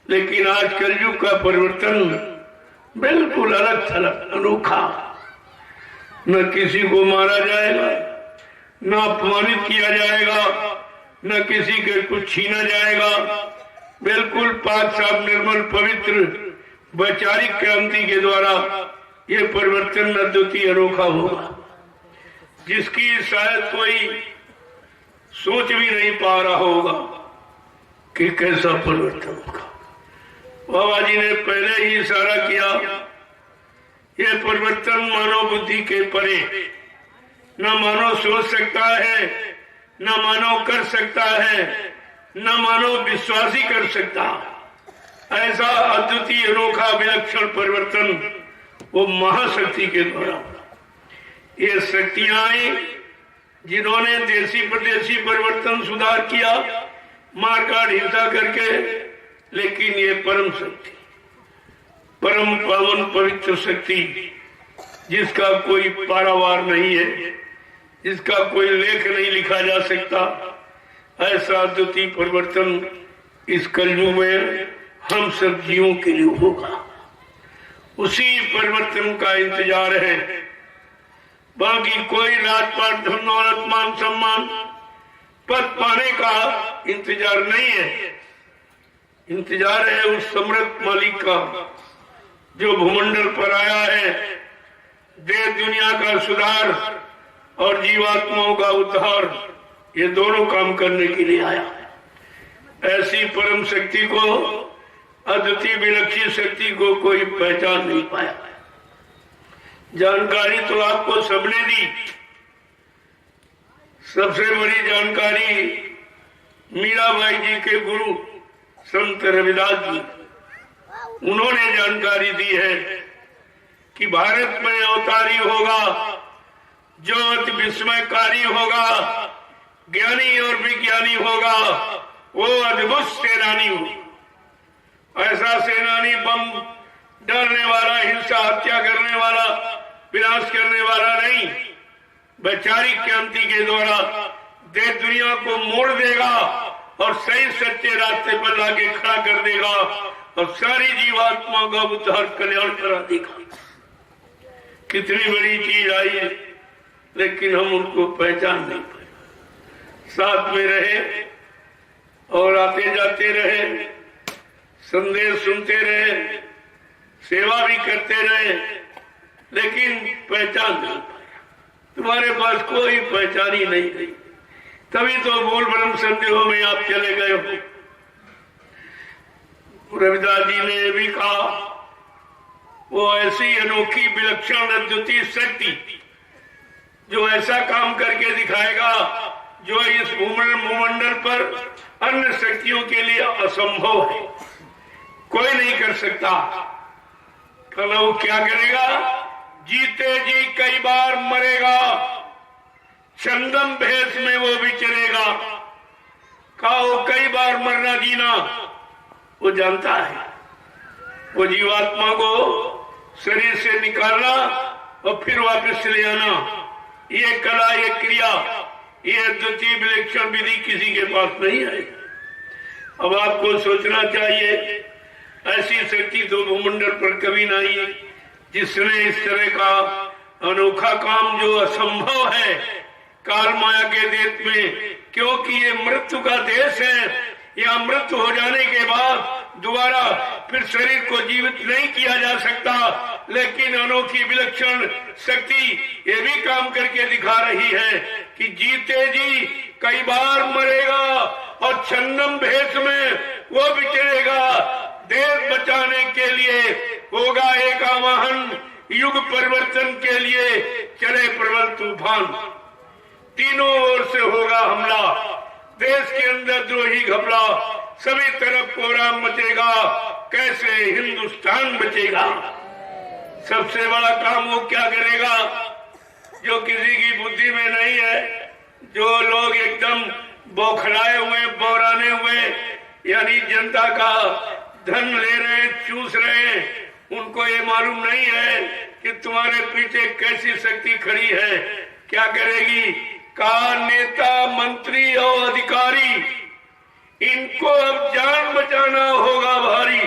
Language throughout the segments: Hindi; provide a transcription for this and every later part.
लेकिन आज कलयुग का परिवर्तन बिल्कुल अलग थलग अनोखा। न किसी को मारा जाएगा, न अपमानित किया जाएगा, न किसी के कुछ छीना जाएगा। बिल्कुल पाक साफ निर्मल पवित्र वैचारिक क्रांति के द्वारा ये परिवर्तन अद्वितीय अनोखा होगा, जिसकी शायद कोई सोच भी नहीं पा रहा होगा कि कैसा परिवर्तन होगा। बाबा जी ने पहले ही इशारा किया, यह परिवर्तन मानव बुद्धि के परे, न मानव सोच सकता है, न मानव कर सकता है, न मानव विश्वासी कर सकता। ऐसा अद्वितीय अनोखा विलक्षण परिवर्तन वो महाशक्ति के द्वारा। ये शक्तियां आई जिन्होंने देशी प्रदेशी परिवर्तन सुधार किया, मारकाट हिंसा करके, लेकिन ये परम शक्ति, परम पावन पवित्र शक्ति, जिसका कोई पारावार नहीं है, जिसका कोई लेख नहीं लिखा जा सकता, ऐसा अद्वितीय परिवर्तन इस कलयुग में हम सब जीवों के लिए होगा। उसी परिवर्तन का इंतजार है। बाकी कोई राजपाट धन दौलत मान सम्मान पद पाने का इंतजार नहीं है। इंतजार है उस समृद्ध मालिक का जो भूमंडल पर आया है देश दुनिया का सुधार और जीवात्माओं का उद्धार, ये दोनों काम करने के लिए आया है। ऐसी परम शक्ति को, अद्वितीय विलक्षण शक्ति को कोई पहचान नहीं पाया। जानकारी तो आपको सबने दी। सबसे बड़ी जानकारी मीराबाई जी के गुरु संत रविदास जी, उन्होंने जानकारी दी है कि भारत में अवतारी होगा जो अति विस्मयकारी होगा, ज्ञानी और विज्ञानी होगा, वो अद्भुत सेनानी हो। ऐसा सेनानी बम डरने वाला, हिंसा हत्या करने वाला, विनाश करने वाला नहीं, वैचारिक क्रांति के द्वारा देश दुनिया को मोड़ देगा और सही सच्चे रास्ते पर लाके खड़ा कर देगा और सारी जीवात्माओं का उद्धार कल्याण करा देगा। कितनी बड़ी चीज आई है, लेकिन हम उनको पहचान नहीं पाए। साथ में रहे और आते जाते रहे, संदेश सुनते रहे, सेवा भी करते रहे, लेकिन पहचान नहीं पाया। तुम्हारे पास कोई पहचान ही नहीं रही, तभी तो मूल ब्रह्म संदेहों में आप चले गए हो। रविदास जी ने भी कहा, वो ऐसी अनोखी विलक्षण अद्वितीय शक्ति जो ऐसा काम करके दिखाएगा जो इस भूमंडल पर अन्य शक्तियों के लिए असंभव है, कोई नहीं कर सकता। कल वो क्या करेगा? जीते जी कई बार मरेगा, चंदन भेष में वो विचरेगा। कहा वो कई बार मरना जीना वो जानता है। वो जीवात्मा को शरीर से निकालना और फिर वापस ले आना, ये कला, ये क्रिया, ये अद्वितीय विलक्षण विधि किसी के पास नहीं है। अब आपको सोचना चाहिए, ऐसी शक्ति तो भूमंडल पर कभी नहीं जिसने इस तरह का अनोखा काम जो असंभव है काल माया के देश में, क्योंकि ये मृत्यु का देश है। यहाँ मृत्यु हो जाने के बाद दोबारा फिर शरीर को जीवित नहीं किया जा सकता, लेकिन अनोखी विलक्षण शक्ति ये भी काम करके दिखा रही है कि जीते जी कई बार मरेगा और छन्नम भेष में वो विचरेगा। देश बचाने के लिए होगा एक आवाहन, युग परिवर्तन के लिए चले प्रबल तूफान। तीनों ओर से होगा हमला, देश के अंदर द्रोही घबरा, सभी तरफ कोहराम मचेगा, कैसे हिंदुस्तान बचेगा। सबसे बड़ा काम वो क्या करेगा जो किसी की बुद्धि में नहीं है। जो लोग एकदम बौखलाए हुए, बौराने हुए, यानी जनता का धन ले रहे, चूस रहे, उनको ये मालूम नहीं है कि तुम्हारे पीछे कैसी शक्ति खड़ी है। क्या करेगी? का नेता, मंत्री और अधिकारी, इनको अब जान बचाना होगा भारी।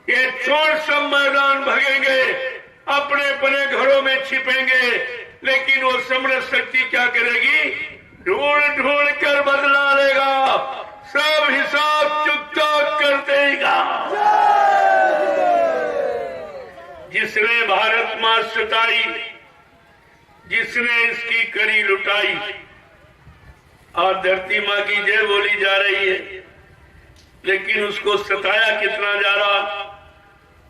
ये छोड़ सब मैदान भगेंगे, अपने अपने घरों में छिपेंगे, लेकिन वो समरस शक्ति क्या करेगी? ढूंढ ढूंढ कर बदला लेगा, सब हिसाब चुकता कर देगा। जिसने भारत मां सताई, जिसने इसकी करी लुटाई, आज धरती मां की जय बोली जा रही है, लेकिन उसको सताया कितना जा रहा?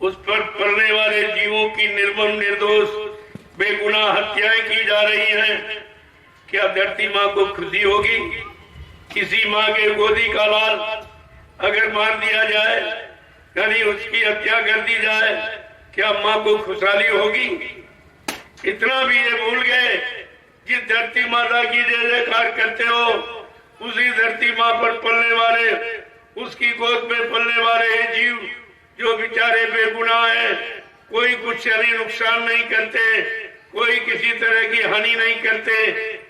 उस पर पलने वाले जीवों की निर्मम निर्दोष बेगुनाह हत्याएं की जा रही हैं। क्या धरती मां को खुशी होगी? किसी मां के गोदी का लाल अगर मार दिया जाए, यानी उसकी हत्या कर दी जाए, क्या मां को खुशहाली होगी? इतना भी ये भूल गए, जिस धरती माता की जय जयकार करते हो, उसी धरती मां पर पलने वाले, उसकी गोद में पलने वाले जीव जो बेचारे बेगुनाह हैं, कोई कुछ यानी नुकसान नहीं करते, कोई किसी तरह की हानि नहीं करते,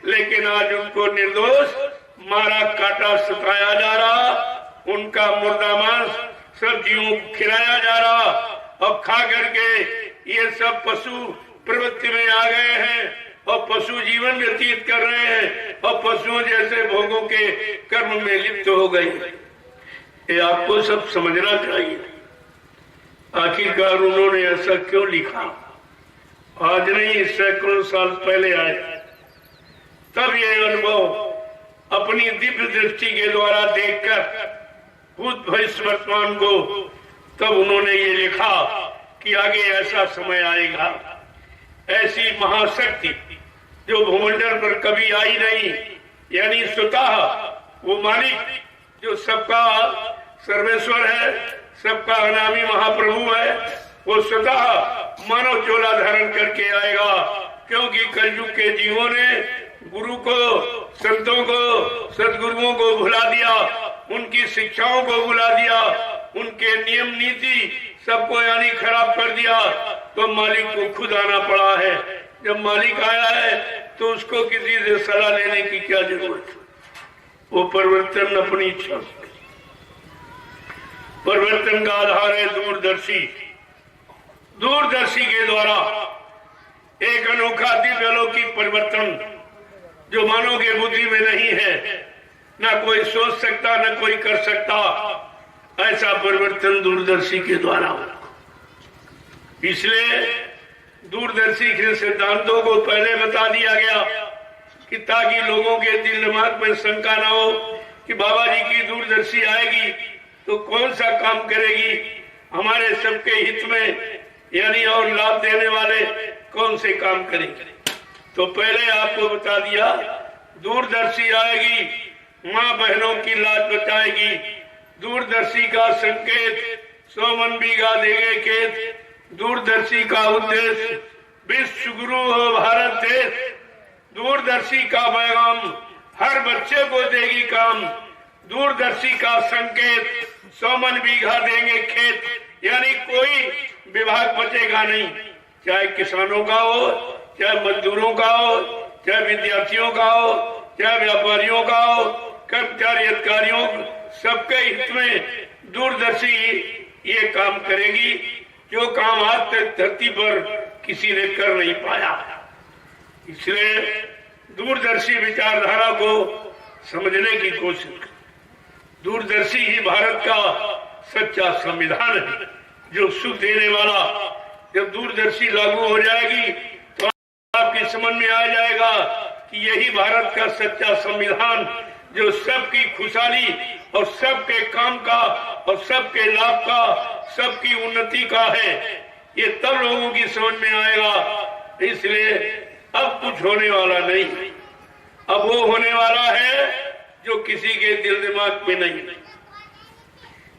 लेकिन आज उनको निर्दोष मारा काटा सताया जा रहा, उनका मुर्दा मांस सब जीवों को खिलाया जा रहा। अब खा करके ये सब पशु प्रवृत्ति में आ गए हैं और पशु जीवन व्यतीत कर रहे हैं और पशुओं जैसे भोगों के कर्म में लिप्त हो गए। ये आपको सब समझना चाहिए। आखिरकार उन्होंने ऐसा क्यों लिखा? आज नहीं, सैकड़ों साल पहले आए, तब ये अनुभव अपनी दिव्य दृष्टि के द्वारा देखकर भूत भविष्य वर्तमान को, तब उन्होंने ये लिखा कि आगे ऐसा समय आएगा, ऐसी महाशक्ति जो भूमंडल पर कभी आई नहीं, यानी स्वतः वो मालिक जो सबका सर्वेश्वर है, सबका अनामी महाप्रभु है, वो स्वतः मानव चोला धारण करके आएगा। क्योंकि कलयुग के जीवों ने गुरु को, संतों को, सदगुरुओं को भुला दिया, उनकी शिक्षाओं को भुला दिया, उनके नियम नीति सबको यानी खराब कर दिया, तो मालिक को खुद आना पड़ा है। जब मालिक आया है तो उसको किसी से सलाह लेने की क्या जरूरत है? वो परिवर्तन अपनी इच्छा, परिवर्तन का आधार है दूरदर्शी। दूरदर्शी के द्वारा एक अनोखा दिव्य अलौकिक परिवर्तन जो मानव के बुद्धि में नहीं है, न कोई सोच सकता, न कोई कर सकता, ऐसा परिवर्तन दूरदर्शी के द्वारा होगा। इसलिए दूरदर्शी के सिद्धांतों को पहले बता दिया गया कि ताकि लोगों के दिल दिमाग में शंका ना हो कि बाबा जी की दूरदर्शी आएगी तो कौन सा काम करेगी हमारे सबके हित में, यानी और लाभ देने वाले कौन से काम करेंगे। तो पहले आपको बता दिया दूरदर्शी आएगी, माँ बहनों की लाज बचाएगी। दूरदर्शी का संकेत 100 मन बीघा देंगे खेत। दूरदर्शी का उद्देश्य विश्व गुरु हो भारत देश। दूरदर्शी का पैगाम हर बच्चे को देगी काम। दूरदर्शी का संकेत 100 मन बीघा देंगे खेत, यानी कोई विभाग बचेगा नहीं, चाहे किसानों का हो, चाहे मजदूरों का हो, चाहे विद्यार्थियों का हो, चाहे व्यापारियों का हो, कर्मचारी अधिकारियों, सबके हित में दूरदर्शी ये काम करेगी जो काम आज तक धरती पर किसी ने कर नहीं पाया। इसलिए दूरदर्शी विचारधारा को समझने की कोशिश करें। दूरदर्शी ही भारत का सच्चा संविधान है जो सुख देने वाला। जब दूरदर्शी लागू हो जाएगी तो आपकी समझ में आ जाएगा कि यही भारत का सच्चा संविधान जो सबकी खुशहाली और सबके काम का और सबके लाभ का, सबकी उन्नति का है। ये तब लोगों की समझ में आएगा। इसलिए अब कुछ होने वाला नहीं, अब वो होने वाला है जो किसी के दिल दिमाग में नहीं।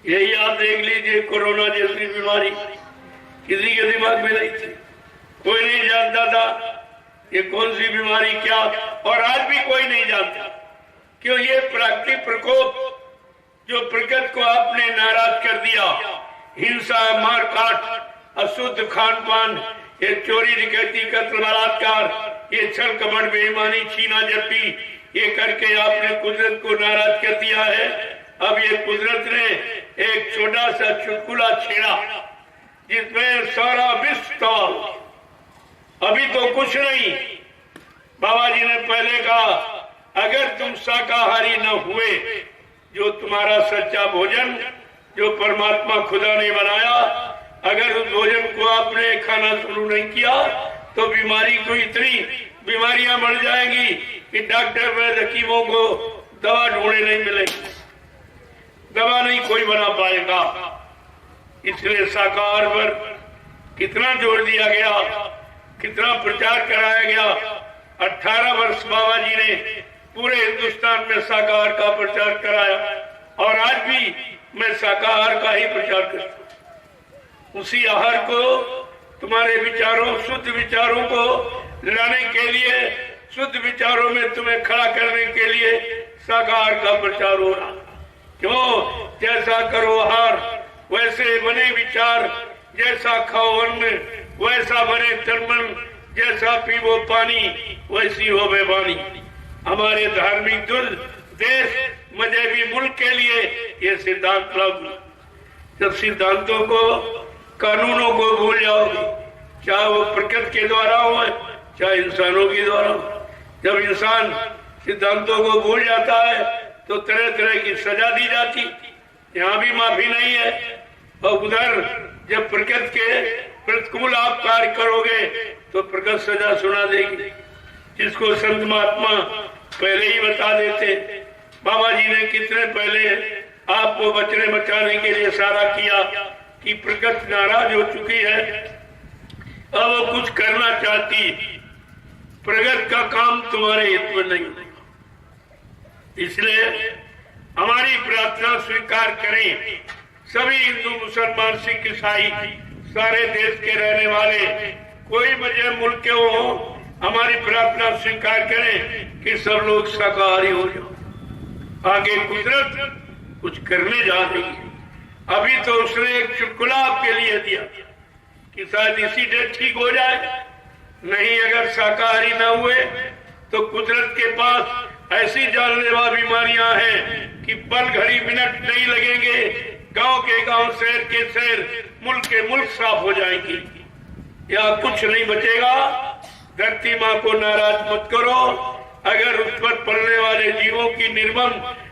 यही आप देख लीजिए, कोरोना जैसी बीमारी किसी के दिमाग में नहीं थी, कोई नहीं जानता था ये कौन सी बीमारी क्या, और आज भी कोई नहीं जानता। क्यों? ये प्राकृतिक प्रकोप जो प्रकृति को आपने नाराज कर दिया, हिंसा, मारकाट, अशुद्ध खान पान, ये चोरी डकैती, कत्ल, बलात्कार, ये छल कपट, बेईमानी, छीना झपटी, ये करके आपने कुदरत को नाराज कर दिया है। अब ये कुदरत ने एक छोटा सा चुटकुला छेड़ा जिसमें सारा विस्तार, अभी तो कुछ नहीं। बाबा जी ने पहले कहा, अगर तुम शाकाहारी न हुए, जो तुम्हारा सच्चा भोजन जो परमात्मा खुदा ने बनाया, अगर उस भोजन को आपने खाना शुरू नहीं किया तो बीमारी को इतनी बीमारियां बढ़ जाएंगी कि डॉक्टर वैद्य हकीमों को दवा ढूंढे नहीं मिलेगी, दवा नहीं कोई बना पाएगा। इसलिए शाकाहार पर कितना जोर दिया गया, कितना प्रचार कराया गया। 18 वर्ष बाबा जी ने पूरे हिंदुस्तान में शाकाहार का प्रचार कराया और आज भी मैं शाकाहार का ही प्रचार करता हूँ। उसी आहार को तुम्हारे विचारों, शुद्ध विचारों को लाने के लिए, शुद्ध विचारों में तुम्हें खड़ा करने के लिए शाकाहार का प्रचार हो रहा। क्यों? जैसा करो आहार वैसे बने विचार, जैसा खाओ अन्न वैसा बने तन मन, जैसा पीवो पानी वैसी हो बेबानी। हमारे धार्मिक देश मजहबी मुल्क के लिए ये सिद्धांत लागू। जब सिद्धांतों को, कानूनों को भूल जाओगे, चाहे वो प्रकृति के द्वारा हो चाहे इंसानों के द्वारा हो, जब इंसान सिद्धांतों को भूल जाता है तो तरह तरह की सजा दी जाती। यहाँ भी माफी नहीं है। और उधर जब प्रकृति के प्रतिकूल आप कार्य करोगे तो प्रकृति सजा सुना देगी, जिसको संत महात्मा पहले ही बता देते। बाबा जी ने कितने पहले आपको बचने बचाने के लिए इशारा किया कि प्रकृति नाराज हो चुकी है, अब वो कुछ करना चाहती, प्रगति का काम तुम्हारे हित में नहीं होगा। इसलिए हमारी प्रार्थना स्वीकार करें। सभी हिंदू, मुसलमान, सिख, ईसाई, सारे देश के रहने वाले, कोई मजहब मुल्क के हो, हमारी प्रार्थना स्वीकार करें कि सब लोग शाकाहारी हो जाओ। आगे कुदरत कुछ करने जा रही है। अभी तो उसने एक चुटकुला आपके लिए दिया कि शायद इसी से ठीक हो जाए। नहीं, अगर शाकाहारी न हुए तो कुदरत के पास ऐसी जानलेवा बीमारियां हैं कि पल घड़ी मिनट नहीं लगेंगे, गांव के गांव, शहर के शहर, मुल्क के मुल्क साफ हो जाएंगी। यहाँ कुछ नहीं बचेगा। धरती माँ को नाराज मत करो। अगर उस पर पड़ने वाले जीवों की निर्मम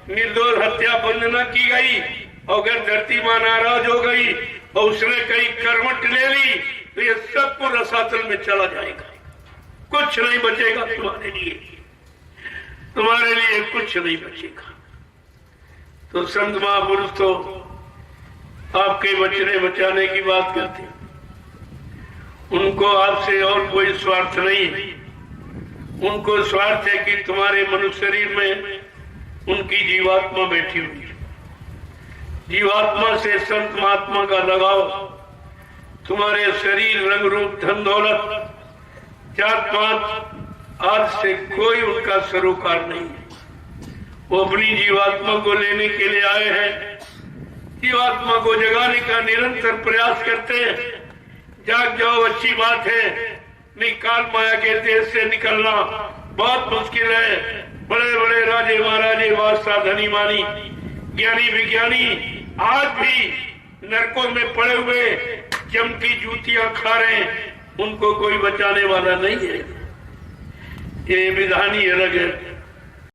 निर्दोष हत्या बंद न की गई, अगर धरती माँ नाराज हो गई और उसने कहीं करवट ले ली तो ये सबको रसातल में चला जाएगा। कुछ नहीं बचेगा तुम्हारे लिए, तुम्हारे लिए कुछ नहीं बचेगा। तो संत महापुरुष तो आपके बचने बचाने की बात करते हैं। उनको आपसे और कोई स्वार्थ नहीं। उनको स्वार्थ है कि तुम्हारे मनुष्य शरीर में उनकी जीवात्मा बैठी हुई है। जीवात्मा से संत महात्मा का लगाव, तुम्हारे शरीर, रंग रूप, धन दौलत, जात पात आज से कोई उनका सरोकार नहीं है। वो अपनी जीवात्मा को लेने के लिए आए हैं। जीवात्मा को जगाने का निरंतर प्रयास करते हैं। जाग जाओ, अच्छी बात है। नहीं, काल माया के देश से निकलना बहुत मुश्किल है। बड़े बड़े राजे महाराजे, बादशाह, धनी मानी, ज्ञानी विज्ञानी आज भी नरकों में पड़े हुए जम की जूतियां खा रहे हैं। उनको कोई बचाने वाला नहीं है। ये विधान ही अलग है।